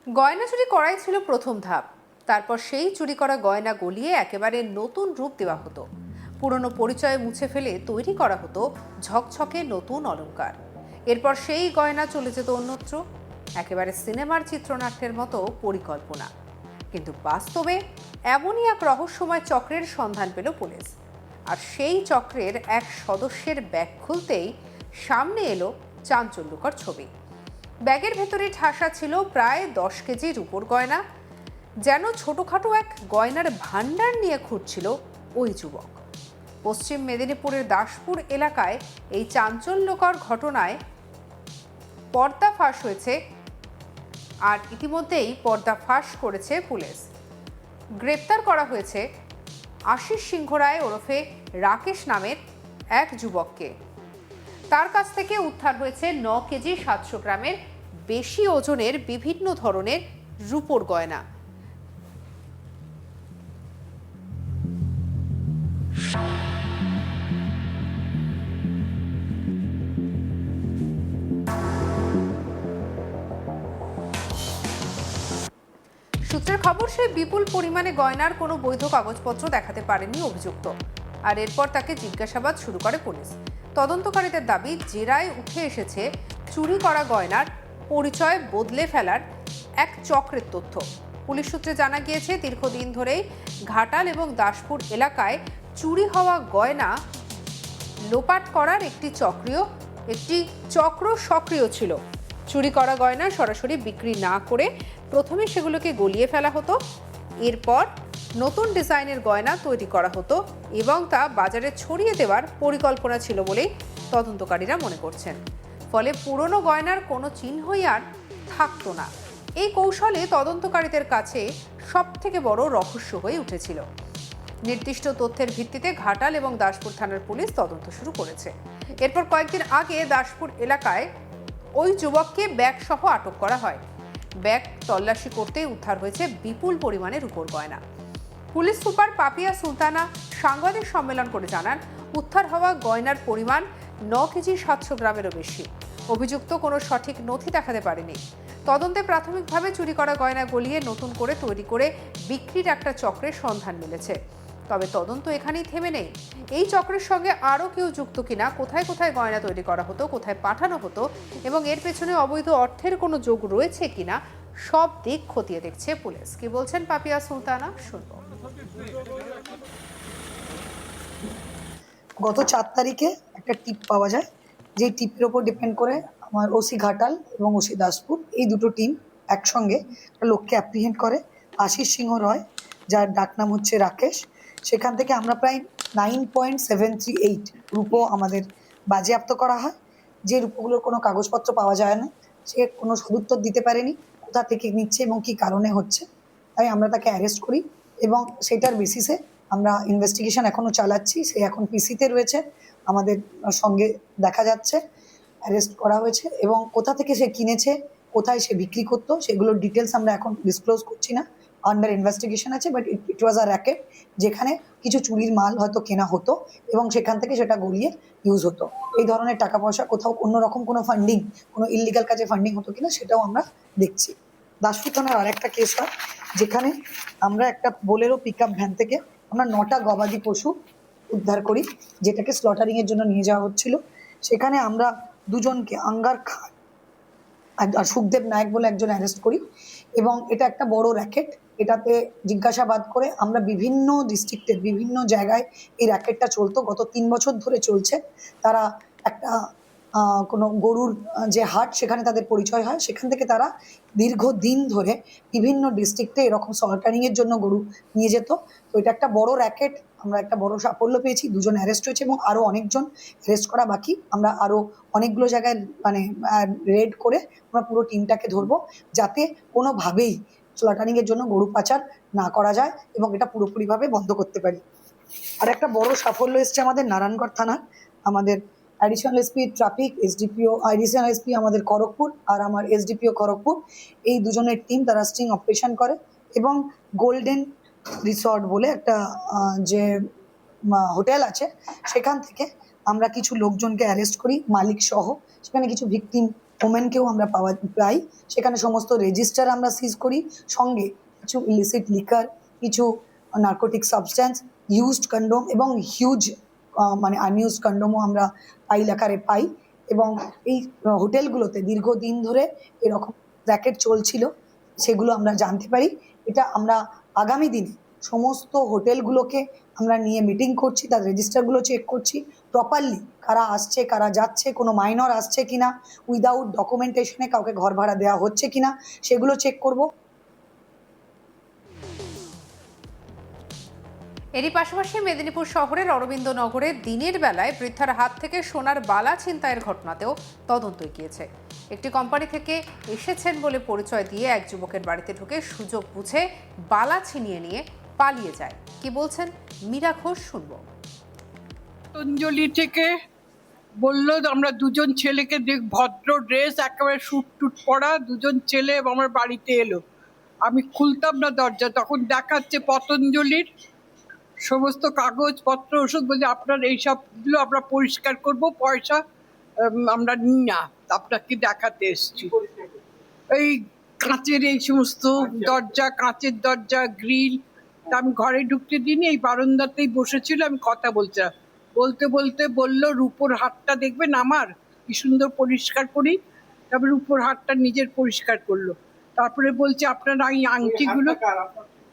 গয়না চুরি করাই ছিল প্রথম ধাপ। তারপর সেই চুরি করা গয়না গলিয়ে একেবারে নতুন রূপ দেওয়া হতো। পুরনো পরিচয় মুছে ফেলে তৈরি করা হতো ঝকঝকে নতুন অলংকার। এরপর সেই গয়না চলে যেত অন্যত্র, একেবারে সিনেমার চিত্রনাট্যের মতো পরিকল্পনা। কিন্তু বাস্তবে এমনই এক রহস্যময় চক্রের সন্ধান পেল পুলিশ। আর সেই চক্রের এক সদস্যের ব্যাগ খুলতেই সামনে এলো চাঞ্চল্যকর ছবি। ব্যাগের ভেতরে ঠাসা ছিল প্রায় 10 কেজি রূপোর গয়না। যেন ছোটখাটো এক গয়নার ভাণ্ডার নিয়ে ঘুরছিল ওই যুবক। পশ্চিম মেদিনীপুরের দাসপুর এলাকায় এই চাঞ্চল্যকর ঘটনায় পর্দা ফাঁস হয়েছে, আর ইতিমধ্যেই পর্দা ফাঁস করেছে পুলিশ। গ্রেপ্তার করা হয়েছে আশিস সিংহ রায় ওরফে রাকেশ নামের এক যুবককে। তার কাছ থেকে উদ্ধার হয়েছে 9 কেজি 700 গ্রামের বেশি ওজনের বিভিন্ন ধরনের রূপোর গয়না। সূত্রের খবর, সে বিপুল পরিমাণে গয়নার কোনো বৈধ কাগজপত্র দেখাতে পারেনি অভিযুক্ত। আর এরপর তাকে জিজ্ঞাসাবাদ শুরু করে পুলিশ। তদন্তকারীদের দাবি, জেরায় উঠে এসেছে চুরি করা গয়নার পরিচয় বদলে ফেলার এক চক্রের তথ্য। পুলিশ সূত্রে জানা গিয়েছে, দীর্ঘদিন ধরেই ঘাটাল এবং দাসপুর এলাকায় চুরি হওয়া গয়না লোপাট করার একটি চক্র সক্রিয় ছিল। চুরি করা গয়না সরাসরি বিক্রি না করে প্রথমে সেগুলোকে গলিয়ে ফেলা হতো। এরপর নতুন ডিজাইনের গয়না তৈরি করা হতো এবং তা বাজারে ছড়িয়ে দেওয়ার পরিকল্পনা ছিল বলেই তদন্তকারীরা মনে করছেন। ফলে পুরনো গয়নার কোনো চিহ্নই আর থাকতো না। এই কৌশলে তদন্তকারীদের কাছে সবথেকে বড় রহস্য হয়ে উঠেছিল। নির্দিষ্ট তথ্যের ভিত্তিতে ঘাটাল এবং দাসপুর থানার পুলিশ তদন্ত শুরু করেছে। এরপর কয়েকদিন আগে দাসপুর এলাকায় ওই যুবককে ব্যাগ সহ আটক করা হয়। ব্যাগ তল্লাশি করতেই উদ্ধার হয়েছে বিপুল পরিমাণে রূপোর গয়না। পুলিশ সুপার পাপিয়া সুলতানা সাংবাদিক সম্মেলন করে জানান, উদ্ধার হওয়া গয়নার পরিমাণ 9 কেজি 700 গ্রামেরও বেশি। অভিযুক্ত কোনো সঠিক নথি দেখাতে পারেনি। তদন্তে প্রাথমিকভাবে চুরি করা গয়না গলিয়ে নতুন করে তৈরি করে বিক্রির একটা চক্রের সন্ধান মিলেছে। তবে তদন্ত এখানেই থেমে নেই। এই চক্রের সঙ্গে আরও কেউ যুক্ত কিনা, কোথায় কোথায় গয়না তৈরি করা হতো, কোথায় পাঠানো হতো এবং এর পেছনে অবৈধ অর্থের কোনো যোগ রয়েছে কিনা, সব দিক খতিয়ে দেখছে পুলিশ। কি বলছেন পাপিয়া সুলতানা, শুনবো। গত 4 তারিখে একটা টিপ পাওয়া যায়, যে টিপের ওপর ডিপেন্ড করে আমার ওসি ঘাটাল এবং ওসি দাসপুর এই দুটো টিম একসঙ্গে একটা লোককে অ্যাপ্রিহেন্ড করে, আশিস সিংহ রয়, যার ডাকনাম হচ্ছে রাকেশ। সেখান থেকে আমরা প্রায় 9.738 রূপো আমাদের বাজেয়াপ্ত করা হয়। যে রূপোগুলোর কোনো কাগজপত্র পাওয়া যায় না, সে কোনো সদুত্তর দিতে পারেনি কোথা থেকে নিচ্ছে এবং কী কারণে হচ্ছে। তাই আমরা তাকে অ্যারেস্ট করি এবং সেটার বেসিসে আমরা ইনভেস্টিগেশন এখনো চালাচ্ছি। সে এখন পিসিতে রয়েছে, আমাদের সঙ্গে দেখা যাচ্ছে, অ্যারেস্ট করা হয়েছে। এবং কোথা থেকে সে কিনেছে, কোথায় সে বিক্রি করতো, সেগুলোর ডিটেলস আমরা এখন ডিসক্লোজ করছি না, আন্ডার ইনভেস্টিগেশন আছে। But it was a racket, যেখানে কিছু চুরির মাল হয়তো কেনা হতো এবং সেখান থেকে সেটা গলিয়ে ইউজ হতো। এই ধরনের টাকা পয়সা কোথাও অন্যরকম কোনো ফান্ডিং, কোনো ইললিগাল কাজে ফান্ডিং হতো কিনা সেটাও আমরা দেখছি। দাসপুর থানার আর একটা কেস হয়, যেখানে আমরা একটা বোলেরো পিক আপ ভ্যান থেকে আমরা 9টা গবাদি পশু উদ্ধার করি, যেটাকে স্লটারিংয়ের জন্য নিয়ে যাওয়া হচ্ছিল। সেখানে আমরা দুজনকে, আঙ্গার খান আর সুখদেব নায়ক বলে একজন অ্যারেস্ট করি। এবং এটা একটা বড় র্যাকেট। এটাতে জিজ্ঞাসাবাদ করে আমরা বিভিন্ন ডিস্ট্রিক্টের বিভিন্ন জায়গায় এই র্যাকেটটা চলতো, গত 3 বছর ধরে চলছে। তারা একটা কোনো গরুর যে হাট, সেখানে তাদের পরিচয় হয়। সেখান থেকে তারা দীর্ঘদিন ধরে বিভিন্ন ডিস্ট্রিক্টে এরকম সল্টারিংয়ের জন্য গরু নিয়ে যেত। তো এটা একটা বড় র্যাকেট, আমরা একটা বড় সাফল্য পেয়েছি। 2জন অ্যারেস্ট হয়েছে এবং আরও অনেকজন অ্যারেস্ট করা বাকি। আমরা আরও অনেকগুলো জায়গায় মানে রেড করে আমরা পুরো টিমটাকে ধরবো, যাতে কোনোভাবেই স্লটারিংয়ের জন্য গরু পাচার না করা যায় এবং এটা পুরোপুরিভাবে বন্ধ করতে পারি। আর একটা বড় সাফল্য এসছে আমাদের নারায়ণগড় থানার, আমাদের additional SP traffic, additional SP আমাদের খড়গপুর আর আমার এসডিপিও খড়গপুর, এই দুজনের টিম তারা স্ট্রিং অপারেশন করে এবং গোল্ডেন রিসর্ট বলে একটা যে হোটেল আছে, সেখান থেকে আমরা কিছু লোকজনকে অ্যারেস্ট করি, মালিক সহ। সেখানে কিছু ভিকটিম ওমেনকেও আমরা পাই। সেখানে সমস্ত রেজিস্টার আমরা সিজ করি, সঙ্গে কিছু ইলিসিট লিকার, কিছু নার্কোটিক সাবস্ট্যান্স, ইউজড কন্ডোম এবং হিউজ মানে আনইউজড কন্ডোমও আমরা পাইল আকারে পাই। এবং এই হোটেলগুলোতে দীর্ঘদিন ধরে এরকম র্যাকেট চলছিল, সেগুলো আমরা জানতে পারি। এটা আমরা আগামী দিনে সমস্ত হোটেলগুলোকে আমরা নিয়ে মিটিং করছি, তার রেজিস্টারগুলো চেক করছি প্রপারলি, কারা আসছে কারা যাচ্ছে, কোনো মাইনর আসছে কিনা, উইদাউট ডকুমেন্টেশনে কাউকে ঘর ভাড়া দেওয়া হচ্ছে কিনা সেগুলো চেক করব। এরই পাশাপাশি মেদিনীপুর শহরের অরবিন্দনগরে দিনের বেলায় বৃদ্ধার হাত থেকে সোনার বালা ছিনতাইয়ের ঘটনাতেও তদন্ত এগিয়েছে। একটি কোম্পানি থেকে এসেছেন বলে পরিচয় দিয়ে এক যুবকের বাড়িতে ঢুকে সুযোগ বুঝে বালা ছিনিয়ে নিয়ে পালিয়ে যায়। কি বলছেন মীরা ঘোষ, শুনবো। পতঞ্জলি থেকে বললো আমরা দুজন ছেলেকে দেখ, ভদ্র ড্রেস একেবারে স্যুট টুট পরা দুজন ছেলে আমার বাড়িতে এলো। আমি খুলতাম না দরজা, তখন দেখাচ্ছে পতঞ্জলির সমস্ত কাগজপত্র ওষুধ, বলছে আপনার এইসবগুলো আমরা পরিষ্কার করব, পয়সা আমরা নিই না, আপনাকে দেখাতে এসছি। এই কাঁচের এই সমস্ত দরজা, কাঁচের দরজা, গ্রিল। তা আমি ঘরে ঢুকতে দিইনি, এই বারান্দাতেই বসেছিল, আমি কথা বলছিলাম। বলতে বলতে বললো রূপোর হাতটা দেখবেন আমার কি সুন্দর পরিষ্কার করি। তারপরে রূপোর হাতটা নিজের পরিষ্কার করলো। তারপরে বলছে আপনার এই আংটিগুলো,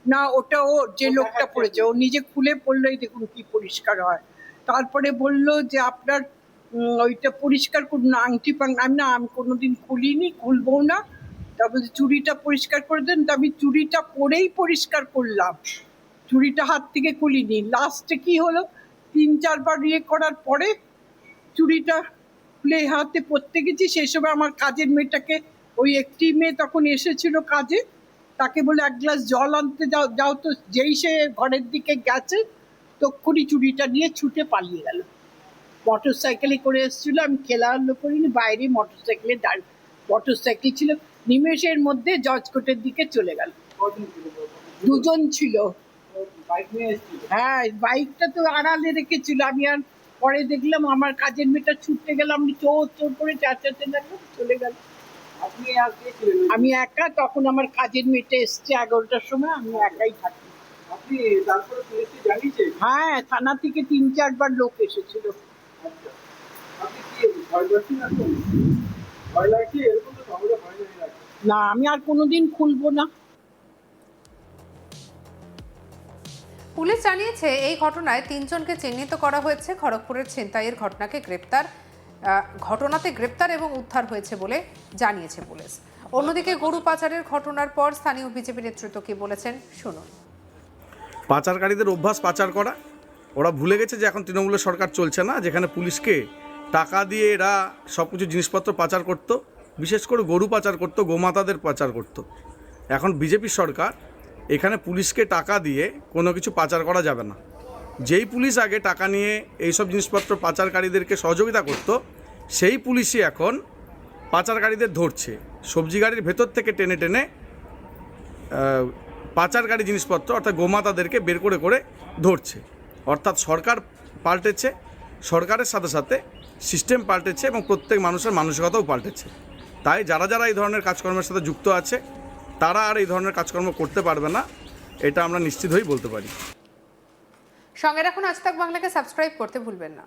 না ওটা ও যে লোকটা পড়েছে ও নিজে খুলে পড়লেই দেখুন কি পরিষ্কার হয়। তারপরে বললো যে আপনার ওইটা পরিষ্কার করুন না, আংটি আমি না, আমি কোনোদিন খুলিনি, খুলবো না। তারপরে চুড়িটা পরিষ্কার করে দেন, তা আমি চুড়িটা পরেই পরিষ্কার করলাম, চুড়িটা হাত থেকে খুলিনি। লাস্টে কি হলো, 3-4 বার ইয়ে করার পরে চুড়িটা খুলে হাতে পরতে গেছি। সেই সময় আমার কাজের মেয়েটাকে, ওই একটি মেয়ে তখন এসেছিল কাজে, তাকে বলে এক গ্লাস জল আনতে যাও তো। যেই সে ঘরের দিকে গেছে তক্ষুনি চুড়িটা নিয়ে ছুটে পালিয়ে গেল। মোটর সাইকেলে করে এসেছিল, আমি খেলাধুলো করিনি, বাইরে মোটর সাইকেল ছিল। নিমেষের মধ্যে জজ কোর্টের দিকে চলে গেল। দুজন ছিল। হ্যাঁ, বাইকটা তো আড়ালে রেখেছিল। আমি আর পরে দেখলাম আমার কাজের মেয়েটা ছুটতে গেলাম, আমি চোর চোর করে চাচাতে লাগলাম, চলে গেল। আমি একা, তখন আমার কাজের মেয়েটা এসছে 11টার সময়, আমি একাই থাকি। হ্যাঁ, থানা থেকে 3-4 বার লোক এসেছিল। না, আমি আর কোনোদিন খুলবো না। পুলিশ জানিয়েছে এই ঘটনায় 3 জনকে চিহ্নিত করা হয়েছে। খড়গপুরের ছিনতাইয়ের ঘটনাতে গ্রেপ্তার এবং উদ্ধার হয়েছে বলে জানিয়েছে পুলিশ। অন্যদিকে গরু পাচারের ঘটনার পর স্থানীয় বিজেপি নেতৃত্ব কি বলেছেন, শুনুন। পাচারকারীদের অভ্যাস পাচার করা, ওরা ভুলে গেছে যে এখন তৃণমূলের সরকার চলছে না, যেখানে পুলিশকে টাকা দিয়ে এরা সব কিছু জিনিসপত্র পাচার করতো, বিশেষ করে গরু পাচার করতো, গোমাতাদের পাচার করতো। এখন বিজেপি সরকার, এখানে পুলিশকে টাকা দিয়ে কোনো কিছু পাচার করা যাবে না। যেই পুলিশ আগে টাকা নিয়ে এইসব জিনিসপত্র পাচারকারীদেরকে সহযোগিতা করতো, সেই পুলিশই এখন পাচারকারীদের ধরছে। সবজি গাড়ির ভেতর থেকে টেনে টেনে পাচারকারী জিনিসপত্র অর্থাৎ গোমাতাদেরকে বের করে করে ধরছে। অর্থাৎ সরকার পাল্টেছে, সরকারের সাথে সাথে সিস্টেম পাল্টেছে এবং প্রত্যেক মানুষের মানসিকতাও পাল্টেছে। তাই যারা যারা এই ধরনের কাজকর্মের সাথে যুক্ত আছে তারা আর এই ধরনের কাজকর্ম করতে পারবে না, এটা আমরা নিশ্চিত হয়েই বলতে পারি। সঙ্গে রাখুন আজ তাক বাংলাকে, সাবস্ক্রাইব করতে ভুলবেন না।